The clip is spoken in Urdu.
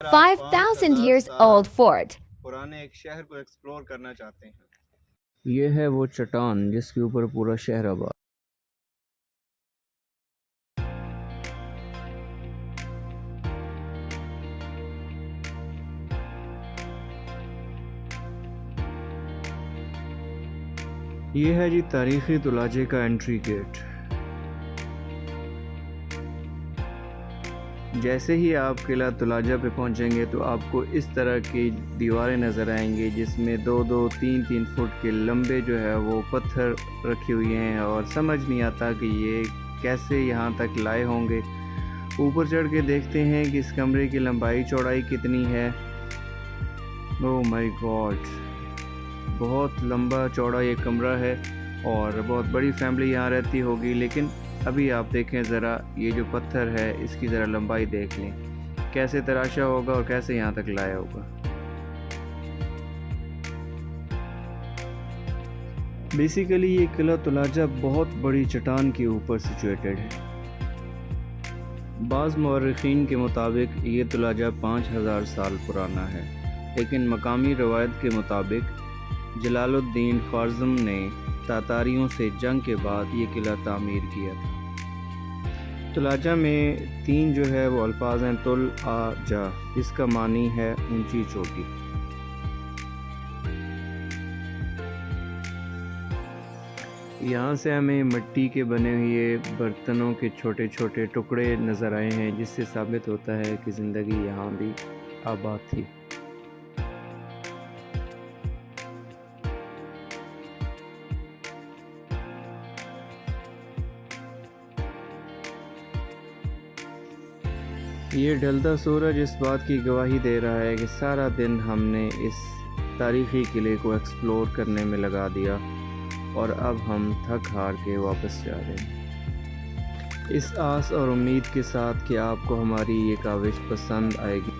اگر آپ 5,000 5000 years سال old fort. پرانے ایک شہر کو ایکسپلور کرنا چاہتے ہیں۔ یہ ہے وہ چٹان جس کے اوپر پورا شہر آباد۔ یہ ہے جی تاریخی تلاجے کا انٹری گیٹ۔ جیسے ہی آپ قلعہ تلاجہ پہ پہنچیں گے تو آپ کو اس طرح کی دیواریں نظر آئیں گی جس میں 2-3 فٹ کے لمبے جو ہے وہ پتھر رکھی ہوئی ہیں، اور سمجھ نہیں آتا کہ یہ کیسے یہاں تک لائے ہوں گے۔ اوپر چڑھ کے دیکھتے ہیں کہ اس کمرے کی لمبائی چوڑائی کتنی ہے۔ اوہ مائی گاڈ، بہت لمبا چوڑا یہ کمرہ ہے اور بہت بڑی فیملی یہاں رہتی ہوگی، لیکن ابھی آپ دیکھیں ذرا یہ جو پتھر ہے اس کی ذرا لمبائی دیکھ لیں، کیسے تراشا ہوگا اور کیسے یہاں تک لایا ہوگا۔ بیسیکلی یہ قلعہ تلاجہ بہت بڑی چٹان کے اوپر سچویٹڈ ہے۔ بعض مورخین کے مطابق یہ تلاجہ 5000 سال پرانا ہے، لیکن مقامی روایت کے مطابق جلال الدین خوارزم نے تاتاریوں سے جنگ کے بعد یہ قلعہ تعمیر کیا تھا۔ تلاجہ میں 3 جو ہے وہ الفاظ ہیں، تل آ جا، اس کا معنی ہے اونچی چوٹی۔ یہاں سے ہمیں مٹی کے بنے ہوئے برتنوں کے چھوٹے چھوٹے ٹکڑے نظر آئے ہیں، جس سے ثابت ہوتا ہے کہ زندگی یہاں بھی آباد تھی۔ یہ ڈھلتا سورج اس بات کی گواہی دے رہا ہے کہ سارا دن ہم نے اس تاریخی قلعے کو ایکسپلور کرنے میں لگا دیا، اور اب ہم تھک ہار کے واپس جا رہے ہیں، اس آس اور امید کے ساتھ کہ آپ کو ہماری یہ کاوش پسند آئے گی۔